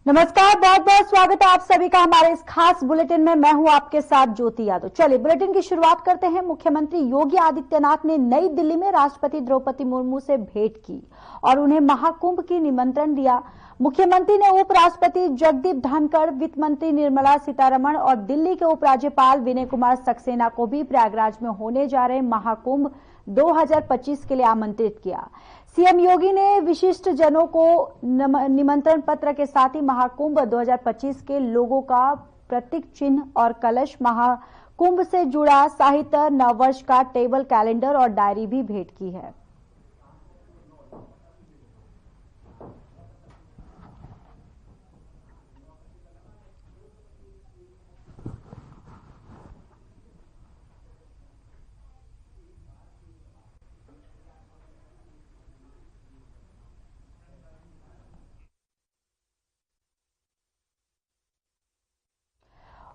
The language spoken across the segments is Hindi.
नमस्कार, बहुत बहुत स्वागत है आप सभी का हमारे इस खास बुलेटिन में। मैं हूं आपके साथ ज्योति यादव। चलिए बुलेटिन की शुरुआत करते हैं। मुख्यमंत्री योगी आदित्यनाथ ने नई दिल्ली में राष्ट्रपति द्रौपदी मुर्मू से भेंट की और उन्हें महाकुंभ की निमंत्रण दिया। मुख्यमंत्री ने उपराष्ट्रपति जगदीप धनखड़, वित्त मंत्री निर्मला सीतारमण और दिल्ली के उपराज्यपाल विनय कुमार सक्सेना को भी प्रयागराज में होने जा रहे महाकुंभ 2025 के लिए आमंत्रित किया। सीएम योगी ने विशिष्ट जनों को निमंत्रण पत्र के साथ ही महाकुंभ 2025 के लोगों का प्रतीक चिन्ह और कलश, महाकुंभ से जुड़ा साहित्य, नववर्ष का टेबल कैलेंडर और डायरी भी भेंट की है।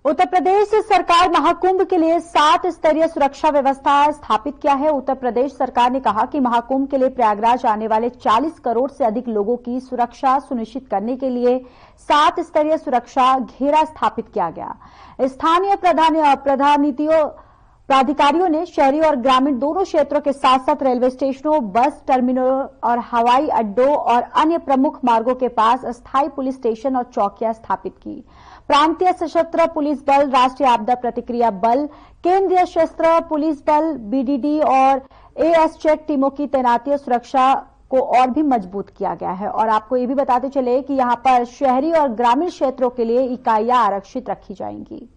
उत्तर प्रदेश सरकार महाकुंभ के लिए 7 स्तरीय सुरक्षा व्यवस्था स्थापित किया है। उत्तर प्रदेश सरकार ने कहा कि महाकुंभ के लिए प्रयागराज आने वाले 40 करोड़ से अधिक लोगों की सुरक्षा सुनिश्चित करने के लिए 7 स्तरीय सुरक्षा घेरा स्थापित किया गया। स्थानीय प्राधिकारियों ने शहरी और ग्रामीण दोनों क्षेत्रों के साथ साथ रेलवे स्टेशनों, बस टर्मिनलों और हवाई अड्डों और अन्य प्रमुख मार्गों के पास अस्थायी पुलिस स्टेशन और चौकियां स्थापित की। प्रांतीय सशस्त्र पुलिस बल, राष्ट्रीय आपदा प्रतिक्रिया बल, केंद्रीय सशस्त्र पुलिस बल, बीडीडी और एएस चेक टीमों की तैनाती सुरक्षा को और भी मजबूत किया गया है। और आपको ये भी बताते चले कि यहां पर शहरी और ग्रामीण क्षेत्रों के लिए इकाइयां आरक्षित रखी जाएंगी।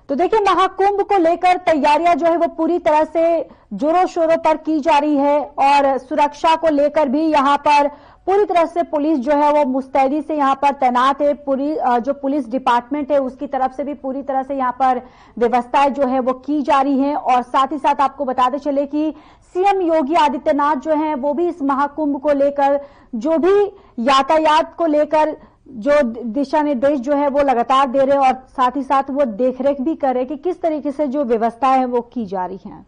तो देखिए, महाकुंभ को लेकर तैयारियां जो है वो पूरी तरह से जोरों शोरों पर की जा रही है और सुरक्षा को लेकर भी यहां पर पूरी तरह से पुलिस जो है वो मुस्तैदी से यहां पर तैनात है। पूरी जो पुलिस डिपार्टमेंट है उसकी तरफ से भी पूरी तरह से यहां पर व्यवस्थाएं जो है वो की जा रही हैं। और साथ ही साथ आपको बताते चले कि सीएम योगी आदित्यनाथ जो है वो भी इस महाकुंभ को लेकर जो भी यातायात को लेकर जो दिशा निर्देश जो है वो लगातार दे रहे हैं और साथ ही साथ वो देखरेख भी कर रहे हैं कि किस तरीके से जो व्यवस्थाएं हैं वो की जा रही हैं।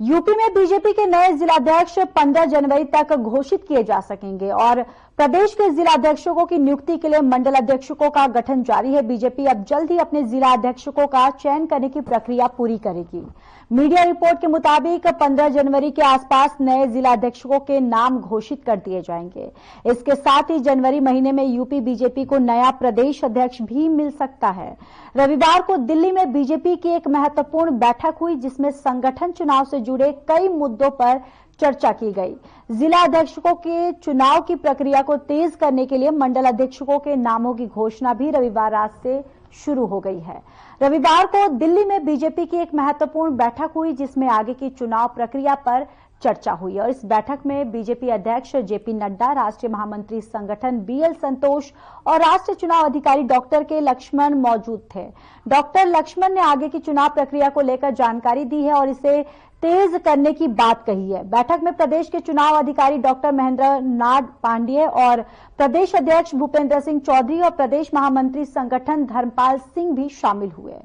यूपी में बीजेपी के नए जिलाध्यक्ष 15 जनवरी तक घोषित किए जा सकेंगे और प्रदेश के जिलाध्यक्षों की नियुक्ति के लिए मंडल अध्यक्षों का गठन जारी है। बीजेपी अब जल्द ही अपने जिला अध्यक्षों का चयन करने की प्रक्रिया पूरी करेगी। मीडिया रिपोर्ट के मुताबिक 15 जनवरी के आसपास नए जिलाध्यक्षों के नाम घोषित कर दिए जाएंगे। इसके साथ ही जनवरी महीने में यूपी बीजेपी को नया प्रदेश अध्यक्ष भी मिल सकता है। रविवार को दिल्ली में बीजेपी की एक महत्वपूर्ण बैठक हुई जिसमें संगठन चुनाव से जुड़े कई मुद्दों पर चर्चा की गई। जिला अध्यक्षों के चुनाव की प्रक्रिया को तेज करने के लिए मंडल अध्यक्षों के नामों की घोषणा भी रविवार रात से शुरू हो गई है। रविवार को दिल्ली में बीजेपी की एक महत्वपूर्ण बैठक हुई जिसमें आगे की चुनाव प्रक्रिया पर चर्चा हुई और इस बैठक में बीजेपी अध्यक्ष जेपी नड्डा, राष्ट्रीय महामंत्री संगठन बीएल संतोष और राष्ट्रीय चुनाव अधिकारी डॉक्टर के लक्ष्मण मौजूद थे। डॉक्टर लक्ष्मण ने आगे की चुनाव प्रक्रिया को लेकर जानकारी दी है और इसे तेज करने की बात कही है। बैठक में प्रदेश के चुनाव अधिकारी डॉक्टर महेंद्र नाथ पांडेय और प्रदेश अध्यक्ष भूपेंद्र सिंह चौधरी और प्रदेश महामंत्री संगठन धर्मपाल सिंह भी शामिल हुए।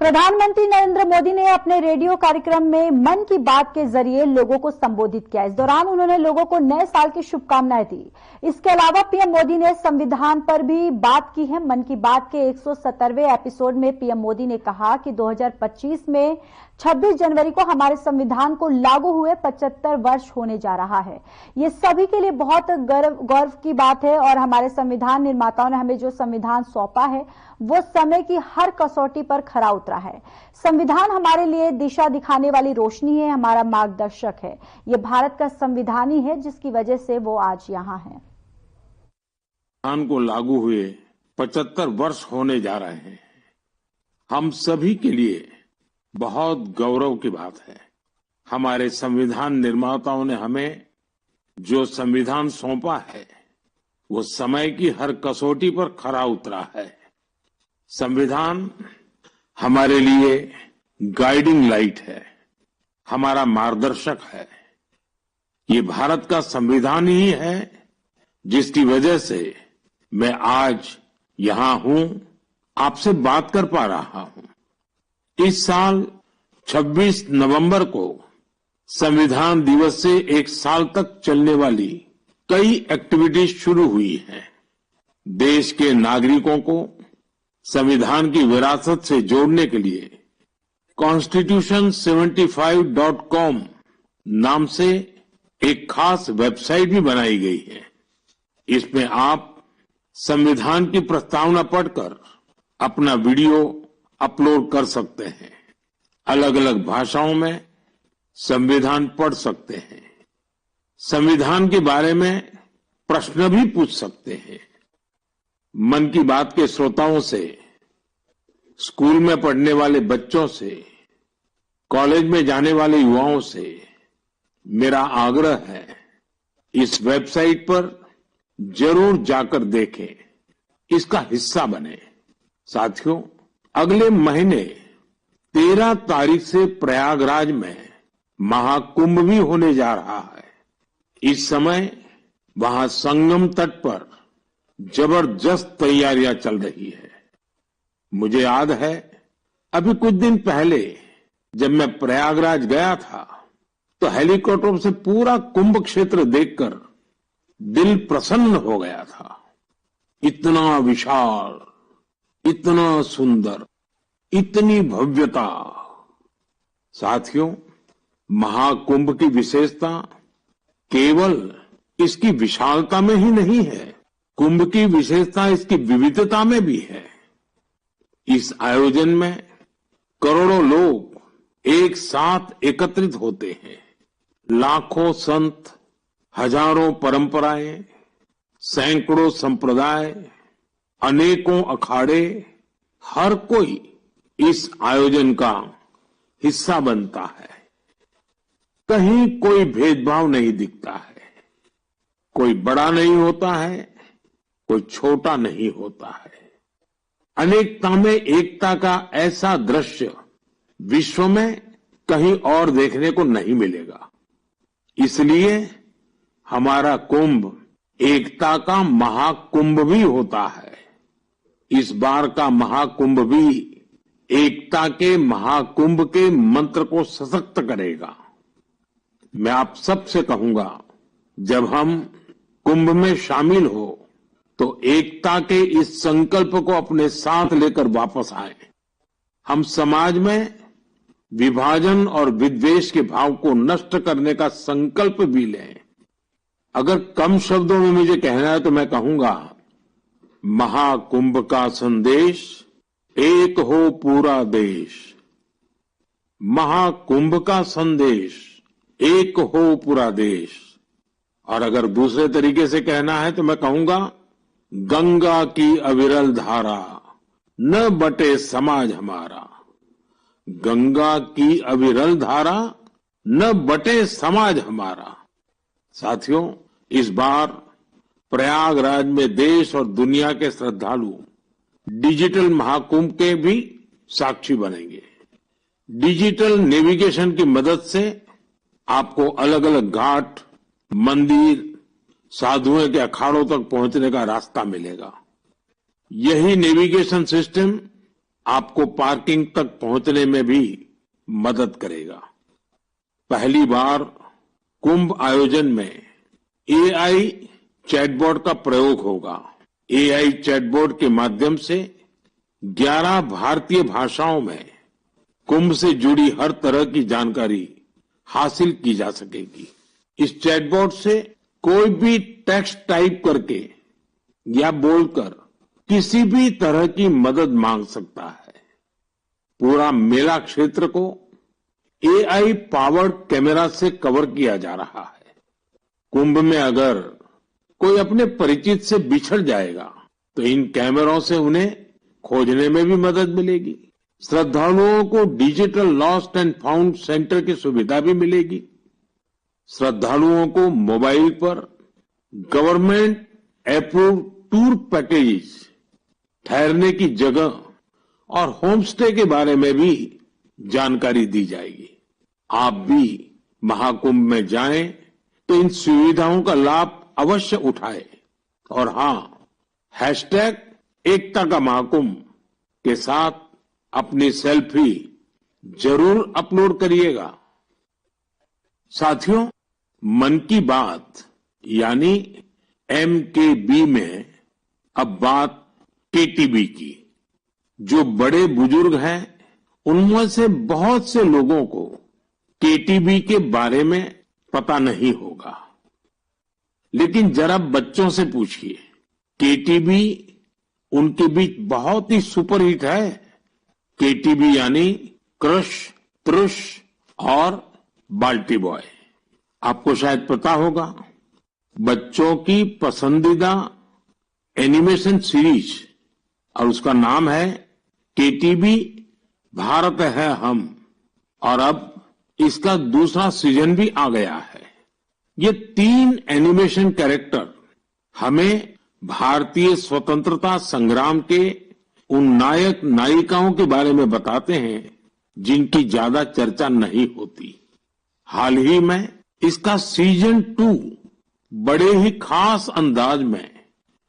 प्रधानमंत्री नरेंद्र मोदी ने अपने रेडियो कार्यक्रम में मन की बात के जरिए लोगों को संबोधित किया। इस दौरान उन्होंने लोगों को नए साल की शुभकामनाएं दी। इसके अलावा पीएम मोदी ने संविधान पर भी बात की है। मन की बात के 170वें एपिसोड में पीएम मोदी ने कहा कि 2025 में 26 जनवरी को हमारे संविधान को लागू हुए 75 वर्ष होने जा रहा है। ये सभी के लिए बहुत गौरव की बात है और हमारे संविधान निर्माताओं ने हमें जो संविधान सौंपा है वो समय की हर कसौटी पर खरा उतरा है। संविधान हमारे लिए दिशा दिखाने वाली रोशनी है, हमारा मार्गदर्शक है। ये भारत का संविधान ही है जिसकी वजह से वो आज यहाँ है। संविधान को लागू हुए 75 वर्ष होने जा रहे हैं। हम सभी के लिए बहुत गौरव की बात है। हमारे संविधान निर्माताओं ने हमें जो संविधान सौंपा है वो समय की हर कसौटी पर खरा उतरा है। संविधान हमारे लिए गाइडिंग लाइट है, हमारा मार्गदर्शक है। ये भारत का संविधान ही है जिसकी वजह से मैं आज यहां हूं, आपसे बात कर पा रहा हूं। इस साल 26 नवंबर को संविधान दिवस से एक साल तक चलने वाली कई एक्टिविटीज शुरू हुई हैं। देश के नागरिकों को संविधान की विरासत से जोड़ने के लिए constitution75.com नाम से एक खास वेबसाइट भी बनाई गई है। इसमें आप संविधान की प्रस्तावना पढ़कर अपना वीडियो अपलोड कर सकते हैं। अलग अलग भाषाओं में संविधान पढ़ सकते हैं। संविधान के बारे में प्रश्न भी पूछ सकते हैं। मन की बात के श्रोताओं से, स्कूल में पढ़ने वाले बच्चों से, कॉलेज में जाने वाले युवाओं से मेरा आग्रह है, इस वेबसाइट पर जरूर जाकर देखें, इसका हिस्सा बने। साथियों, अगले महीने 13 तारीख से प्रयागराज में महाकुंभ भी होने जा रहा है। इस समय वहां संगम तट पर जबरदस्त तैयारियां चल रही है। मुझे याद है, अभी कुछ दिन पहले जब मैं प्रयागराज गया था तो हेलीकॉप्टर से पूरा कुंभ क्षेत्र देखकर दिल प्रसन्न हो गया था। इतना विशाल, इतना सुंदर, इतनी भव्यता। साथियों, महाकुंभ की विशेषता केवल इसकी विशालता में ही नहीं है, कुंभ की विशेषता इसकी विविधता में भी है। इस आयोजन में करोड़ों लोग एक साथ एकत्रित होते हैं। लाखों संत, हजारों परंपराएं, सैकड़ों संप्रदाय, अनेकों अखाड़े, हर कोई इस आयोजन का हिस्सा बनता है। कहीं कोई भेदभाव नहीं दिखता है। कोई बड़ा नहीं होता है, कोई छोटा नहीं होता है। अनेकता में एकता का ऐसा दृश्य विश्व में कहीं और देखने को नहीं मिलेगा। इसलिए हमारा कुंभ एकता का महाकुंभ भी होता है। इस बार का महाकुंभ भी एकता के महाकुंभ के मंत्र को सशक्त करेगा। मैं आप सबसे कहूंगा, जब हम कुंभ में शामिल हो तो एकता के इस संकल्प को अपने साथ लेकर वापस आए। हम समाज में विभाजन और विद्वेष के भाव को नष्ट करने का संकल्प भी लें। अगर कम शब्दों में मुझे कहना है तो मैं कहूंगा, महाकुंभ का संदेश, एक हो पूरा देश। महाकुंभ का संदेश, एक हो पूरा देश। और अगर दूसरे तरीके से कहना है तो मैं कहूंगा, गंगा की अविरल धारा, न बटे समाज हमारा। गंगा की अविरल धारा, न बटे समाज हमारा। साथियों, इस बार प्रयागराज में देश और दुनिया के श्रद्धालु डिजिटल महाकुंभ के भी साक्षी बनेंगे। डिजिटल नेविगेशन की मदद से आपको अलग अलग घाट, मंदिर, साधुओं के अखाड़ों तक पहुंचने का रास्ता मिलेगा। यही नेविगेशन सिस्टम आपको पार्किंग तक पहुंचने में भी मदद करेगा। पहली बार कुंभ आयोजन में एआई चैटबॉट का प्रयोग होगा। एआई चैटबॉट के माध्यम से 11 भारतीय भाषाओं में कुंभ से जुड़ी हर तरह की जानकारी हासिल की जा सकेगी। इस चैटबॉट से कोई भी टेक्स्ट टाइप करके या बोलकर किसी भी तरह की मदद मांग सकता है। पूरा मेला क्षेत्र को एआई पावर्ड कैमरा से कवर किया जा रहा है। कुंभ में अगर कोई अपने परिचित से बिछड़ जाएगा तो इन कैमरों से उन्हें खोजने में भी मदद मिलेगी। श्रद्धालुओं को digital lost and found centre की सुविधा भी मिलेगी। श्रद्धालुओं को मोबाइल पर गवर्नमेंट अप्रूव्ड टूर पैकेज, ठहरने की जगह और होम स्टे के बारे में भी जानकारी दी जाएगी। आप भी महाकुंभ में जाएं तो इन सुविधाओं का लाभ अवश्य उठाएं। और हाँ, हैशटैग एकता का महाकुंभ के साथ अपनी सेल्फी जरूर अपलोड करिएगा। साथियों, मन की बात यानी MKB में अब बात KTB की। जो बड़े बुजुर्ग हैं, उनमें से बहुत से लोगों को KTB के बारे में पता नहीं होगा, लेकिन जरा बच्चों से पूछिए। KTB उनके बीच बहुत ही सुपरहिट है। KTB यानी क्रश, त्रुश और बाल्टी बॉय। आपको शायद पता होगा, बच्चों की पसंदीदा एनिमेशन सीरीज और उसका नाम है KTB भारत है हम, और अब इसका दूसरा सीजन भी आ गया है। ये 3 एनिमेशन कैरेक्टर हमें भारतीय स्वतंत्रता संग्राम के उन नायक नायिकाओं के बारे में बताते हैं जिनकी ज्यादा चर्चा नहीं होती। हाल ही में इसका सीजन 2 बड़े ही खास अंदाज में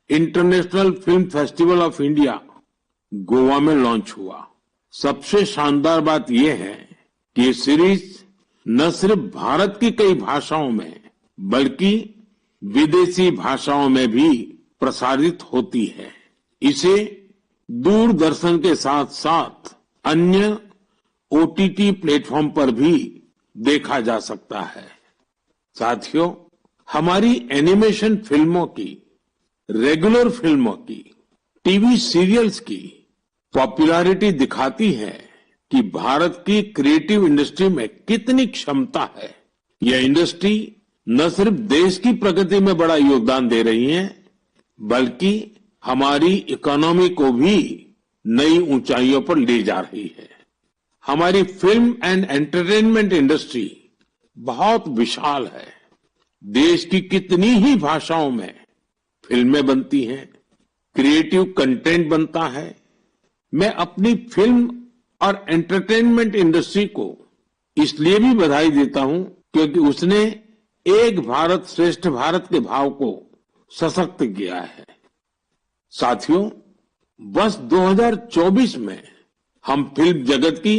international film festival of India Goa में लॉन्च हुआ। सबसे शानदार बात यह है कि ये सीरीज न सिर्फ भारत की कई भाषाओं में बल्कि विदेशी भाषाओं में भी प्रसारित होती है। इसे दूरदर्शन के साथ साथ अन्य OTT प्लेटफॉर्म पर भी देखा जा सकता है। साथियों, हमारी एनिमेशन फिल्मों की, रेगुलर फिल्मों की, टीवी सीरियल्स की पॉपुलैरिटी दिखाती है कि भारत की क्रिएटिव इंडस्ट्री में कितनी क्षमता है। यह इंडस्ट्री न सिर्फ देश की प्रगति में बड़ा योगदान दे रही है, बल्कि हमारी इकोनॉमी को भी नई ऊंचाइयों पर ले जा रही है। हमारी फिल्म एंड एंटरटेनमेंट इंडस्ट्री बहुत विशाल है। देश की कितनी ही भाषाओं में फिल्में बनती हैं, क्रिएटिव कंटेंट बनता है। मैं अपनी फिल्म और एंटरटेनमेंट इंडस्ट्री को इसलिए भी बधाई देता हूं क्योंकि उसने एक भारत श्रेष्ठ भारत के भाव को सशक्त किया है। साथियों, वर्ष 2024 में हम फिल्म जगत की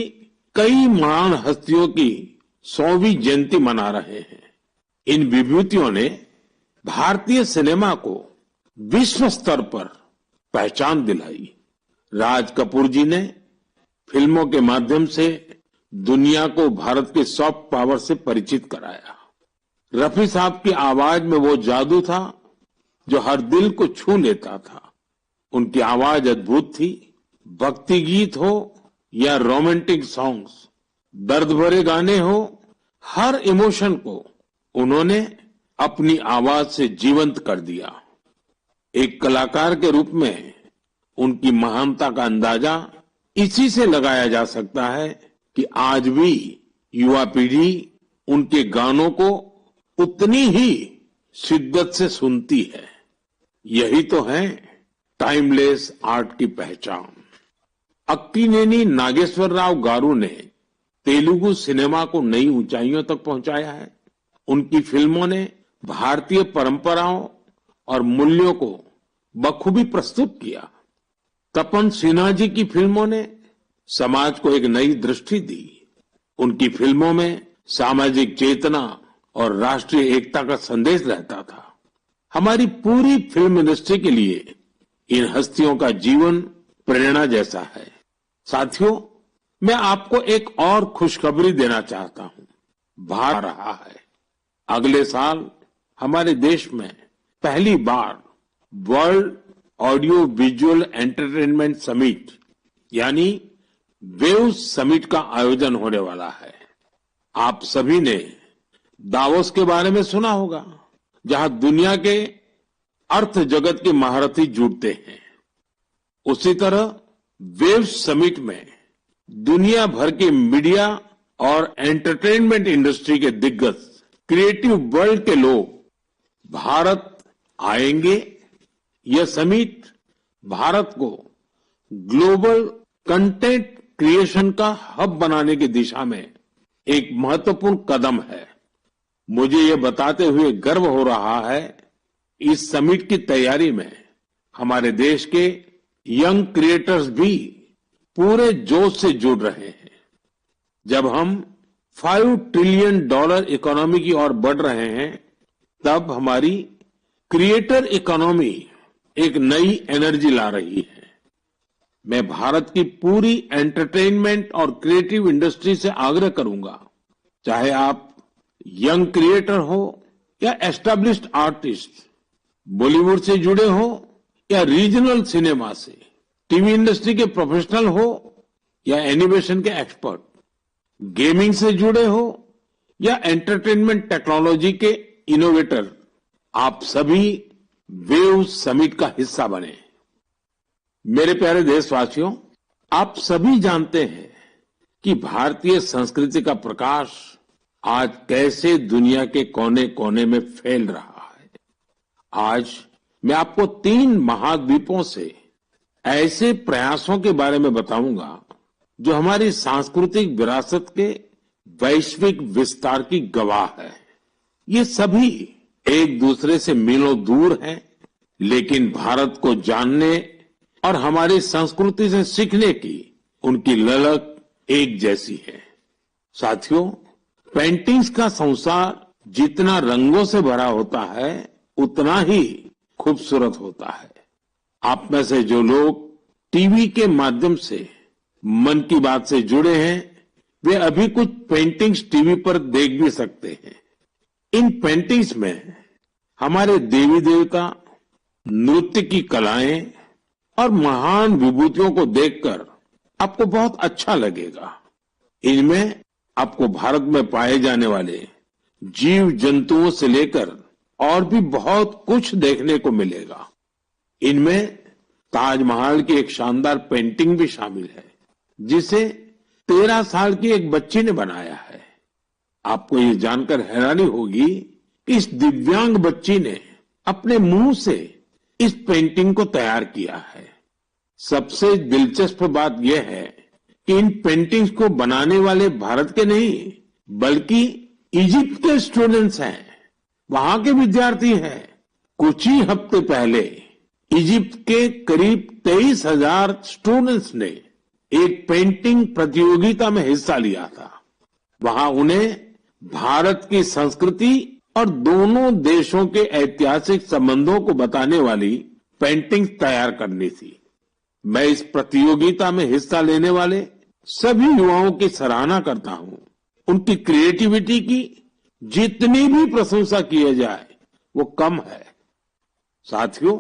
कई महान हस्तियों की 100वीं जयंती मना रहे हैं। इन विभूतियों ने भारतीय सिनेमा को विश्व स्तर पर पहचान दिलाई। राज कपूर जी ने फिल्मों के माध्यम से दुनिया को भारत के सॉफ्ट पावर से परिचित कराया। रफी साहब की आवाज में वो जादू था जो हर दिल को छू लेता था। उनकी आवाज अद्भुत थी। भक्ति गीत हो या रोमांटिक सॉन्ग्स, दर्द भरे गाने हो, हर इमोशन को उन्होंने अपनी आवाज से जीवंत कर दिया। एक कलाकार के रूप में उनकी महानता का अंदाजा इसी से लगाया जा सकता है कि आज भी युवा पीढ़ी उनके गानों को उतनी ही शिद्दत से सुनती है। यही तो है टाइमलेस आर्ट की पहचान। अक्कीनेनी नागेश्वर राव गारू ने तेलुगु सिनेमा को नई ऊंचाइयों तक पहुंचाया है। उनकी फिल्मों ने भारतीय परंपराओं और मूल्यों को बखूबी प्रस्तुत किया। तपन सिन्हा जी की फिल्मों ने समाज को एक नई दृष्टि दी। उनकी फिल्मों में सामाजिक चेतना और राष्ट्रीय एकता का संदेश रहता था। हमारी पूरी फिल्म इंडस्ट्री के लिए इन हस्तियों का जीवन प्रेरणा जैसा है। साथियों, मैं आपको एक और खुशखबरी देना चाहता हूं। भारत रहा है। अगले साल हमारे देश में पहली बार world audio visual entertainment summit यानी वेव्स समिट का आयोजन होने वाला है। आप सभी ने दावोस के बारे में सुना होगा, जहां दुनिया के अर्थ जगत के महारथी जुटते हैं। उसी तरह वेव्स समिट में दुनिया भर के मीडिया और एंटरटेनमेंट इंडस्ट्री के दिग्गज क्रिएटिव वर्ल्ड के लोग भारत आएंगे। यह समिट भारत को ग्लोबल कंटेंट क्रिएशन का हब बनाने की दिशा में एक महत्वपूर्ण कदम है। मुझे यह बताते हुए गर्व हो रहा है, इस समिट की तैयारी में हमारे देश के यंग क्रिएटर्स भी पूरे जोश से जुड़ रहे हैं। जब हम $5 ट्रिलियन इकोनॉमी की ओर बढ़ रहे हैं, तब हमारी क्रिएटर इकोनॉमी एक नई एनर्जी ला रही है। मैं भारत की पूरी एंटरटेनमेंट और क्रिएटिव इंडस्ट्री से आग्रह करूंगा, चाहे आप यंग क्रिएटर हो या एस्टैब्लिश्ड आर्टिस्ट, बॉलीवुड से जुड़े हो या रीजनल सिनेमा से, टीवी इंडस्ट्री के प्रोफेशनल हो या एनिमेशन के एक्सपर्ट, गेमिंग से जुड़े हो या एंटरटेनमेंट टेक्नोलॉजी के इनोवेटर, आप सभी वेव समिट का हिस्सा बने। मेरे प्यारे देशवासियों, आप सभी जानते हैं कि भारतीय संस्कृति का प्रकाश आज कैसे दुनिया के कोने कोने में फैल रहा है। आज मैं आपको 3 महाद्वीपों से ऐसे प्रयासों के बारे में बताऊंगा जो हमारी सांस्कृतिक विरासत के वैश्विक विस्तार की गवाह है। ये सभी एक दूसरे से मीलों दूर हैं, लेकिन भारत को जानने और हमारी संस्कृति से सीखने की उनकी ललक एक जैसी है। साथियों, पेंटिंग्स का संसार जितना रंगों से भरा होता है, उतना ही खूबसूरत होता है। आप में से जो लोग टीवी के माध्यम से मन की बात से जुड़े हैं, वे अभी कुछ पेंटिंग्स टीवी पर देख भी सकते हैं। इन पेंटिंग्स में हमारे देवी देवता, नृत्य की कलाएं और महान विभूतियों को देखकर आपको बहुत अच्छा लगेगा। इनमें आपको भारत में पाए जाने वाले जीव जंतुओं से लेकर और भी बहुत कुछ देखने को मिलेगा। इनमें ताजमहल की एक शानदार पेंटिंग भी शामिल है, जिसे 13 साल की एक बच्ची ने बनाया है। आपको ये जानकर हैरानी होगी कि इस दिव्यांग बच्ची ने अपने मुंह से इस पेंटिंग को तैयार किया है। सबसे दिलचस्प बात यह है कि इन पेंटिंग्स को बनाने वाले भारत के नहीं, बल्कि इजिप्ट के स्टूडेंट्स हैं, वहां के विद्यार्थी हैं। कुछ ही हफ्ते पहले इजिप्ट के करीब 23,000 स्टूडेंट्स ने एक पेंटिंग प्रतियोगिता में हिस्सा लिया था। वहां उन्हें भारत की संस्कृति और दोनों देशों के ऐतिहासिक संबंधों को बताने वाली पेंटिंग तैयार करनी थी। मैं इस प्रतियोगिता में हिस्सा लेने वाले सभी युवाओं की सराहना करता हूं। उनकी क्रिएटिविटी की जितनी भी प्रशंसा की जाए वो कम है। साथियों,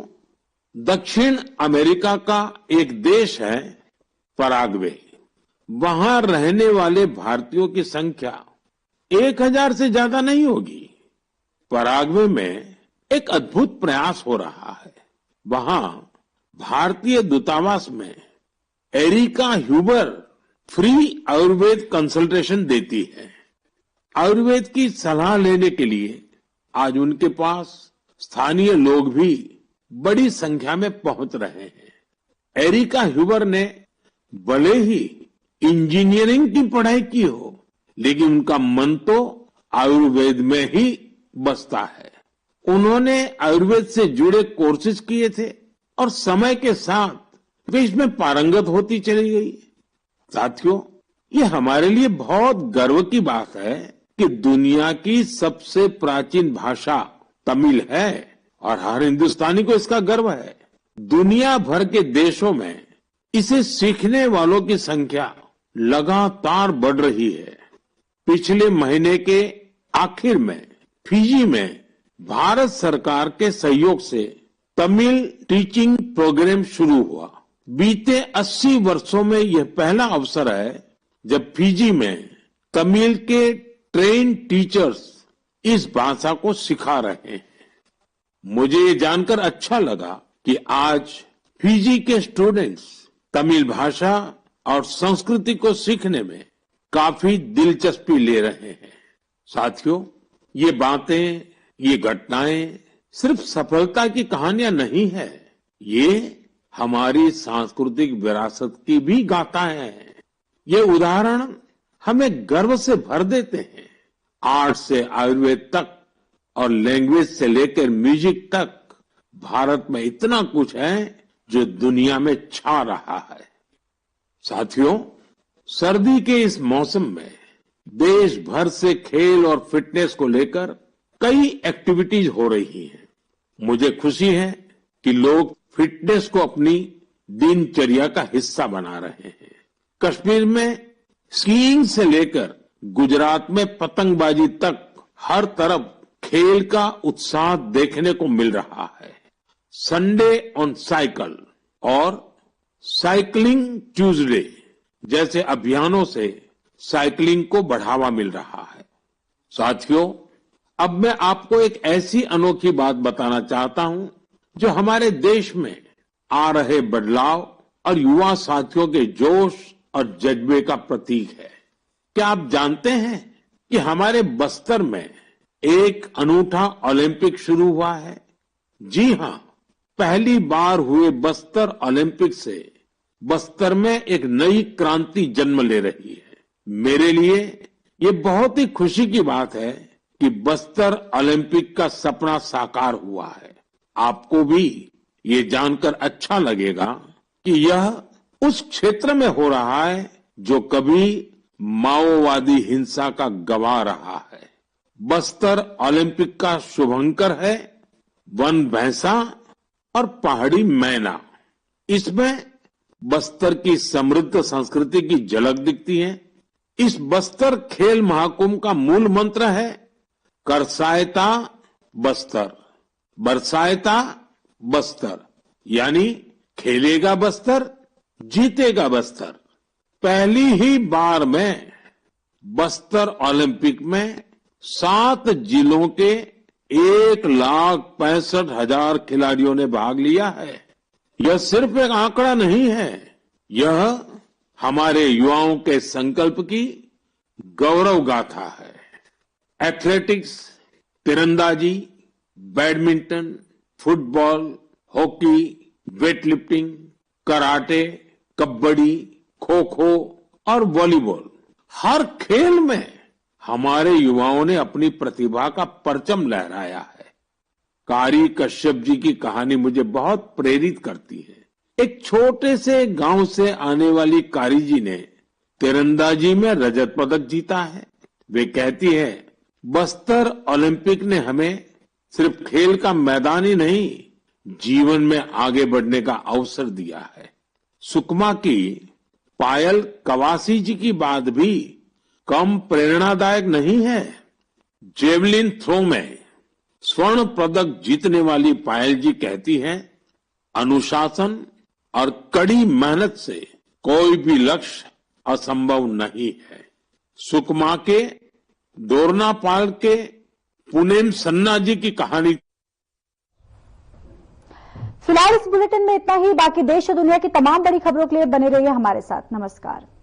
दक्षिण अमेरिका का एक देश है पराग्वे। वहां रहने वाले भारतीयों की संख्या 1,000 से ज्यादा नहीं होगी। पराग्वे में एक अद्भुत प्रयास हो रहा है। वहां भारतीय दूतावास में Erica Huber free Ayurveda consultation देती है। आयुर्वेद की सलाह लेने के लिए आज उनके पास स्थानीय लोग भी बड़ी संख्या में पहुंच रहे हैं। एरिका ह्यूबर ने भले ही इंजीनियरिंग की पढ़ाई की हो, लेकिन उनका मन तो आयुर्वेद में ही बसता है। उन्होंने आयुर्वेद से जुड़े कोर्सेज किए थे और समय के साथ वे इसमें पारंगत होती चली गई। साथियों, ये हमारे लिए बहुत गर्व की बात है कि दुनिया की सबसे प्राचीन भाषा तमिल है और हर हिंदुस्तानी को इसका गर्व है। दुनिया भर के देशों में इसे सीखने वालों की संख्या लगातार बढ़ रही है। पिछले महीने के आखिर में फिजी में भारत सरकार के सहयोग से तमिल टीचिंग प्रोग्राम शुरू हुआ। बीते 80 वर्षों में यह पहला अवसर है जब फिजी में तमिल के ट्रेन टीचर्स इस भाषा को सिखा रहे हैं। मुझे ये जानकर अच्छा लगा कि आज फिजी के स्टूडेंट्स तमिल भाषा और संस्कृति को सीखने में काफी दिलचस्पी ले रहे हैं। साथियों, ये बातें, ये घटनाएं सिर्फ सफलता की कहानियां नहीं है, ये हमारी सांस्कृतिक विरासत की भी गाथाएं हैं। ये उदाहरण हमें गर्व से भर देते हैं। आर्ट से आयुर्वेद तक और लैंग्वेज से लेकर म्यूजिक तक भारत में इतना कुछ है जो दुनिया में छा रहा है। साथियों, सर्दी के इस मौसम में देश भर से खेल और फिटनेस को लेकर कई एक्टिविटीज हो रही हैं। मुझे खुशी है कि लोग फिटनेस को अपनी दिनचर्या का हिस्सा बना रहे हैं। कश्मीर में स्कीइंग से लेकर गुजरात में पतंगबाजी तक हर तरफ खेल का उत्साह देखने को मिल रहा है। संडे ऑन साइकिल और साइकिलिंग ट्यूसडे जैसे अभियानों से साइकिलिंग को बढ़ावा मिल रहा है। साथियों, अब मैं आपको एक ऐसी अनोखी बात बताना चाहता हूं जो हमारे देश में आ रहे बदलाव और युवा साथियों के जोश और जज्बे का प्रतीक है। क्या आप जानते हैं कि हमारे बस्तर में एक अनूठा ओलंपिक शुरू हुआ है? जी हां, पहली बार हुए बस्तर ओलंपिक से बस्तर में एक नई क्रांति जन्म ले रही है। मेरे लिए ये बहुत ही खुशी की बात है कि बस्तर ओलंपिक का सपना साकार हुआ है। आपको भी ये जानकर अच्छा लगेगा कि यह उस क्षेत्र में हो रहा है जो कभी माओवादी हिंसा का गवाह रहा है। बस्तर ओलंपिक का शुभंकर है वन भैंसा और पहाड़ी मैना। इसमें बस्तर की समृद्ध संस्कृति की झलक दिखती है। इस बस्तर खेल महाकुंभ का मूल मंत्र है करसायता बस्तर, बरसायता बस्तर, यानी खेलेगा बस्तर, जीतेगा बस्तर। पहली ही बार में बस्तर ओलंपिक में 7 जिलों के 1,65,000 खिलाड़ियों ने भाग लिया है। यह सिर्फ एक आंकड़ा नहीं है, यह हमारे युवाओं के संकल्प की गौरव गाथा है। एथलेटिक्स, तीरंदाजी, badminton, football, hockey, weightlifting, karate, kabaddi, kho kho और वॉलीबॉल, हर खेल में हमारे युवाओं ने अपनी प्रतिभा का परचम लहराया है। कारी कश्यप जी की कहानी मुझे बहुत प्रेरित करती है। एक छोटे से गांव से आने वाली कारी जी ने तीरंदाजी में रजत पदक जीता है। वे कहती है, बस्तर ओलंपिक ने हमें सिर्फ खेल का मैदान ही नहीं, जीवन में आगे बढ़ने का अवसर दिया है। सुकमा की पायल कवासी जी की बात भी कम प्रेरणादायक नहीं है। जेवलिन थ्रो में स्वर्ण पदक जीतने वाली पायल जी कहती हैं, अनुशासन और कड़ी मेहनत से कोई भी लक्ष्य असंभव नहीं है। सुकमा के दोरनापाल के पुनेम सन्ना जी की कहानी। फिलहाल इस बुलेटिन में इतना ही। बाकी देश और दुनिया की तमाम बड़ी खबरों के लिए बने रहिए हमारे साथ। नमस्कार।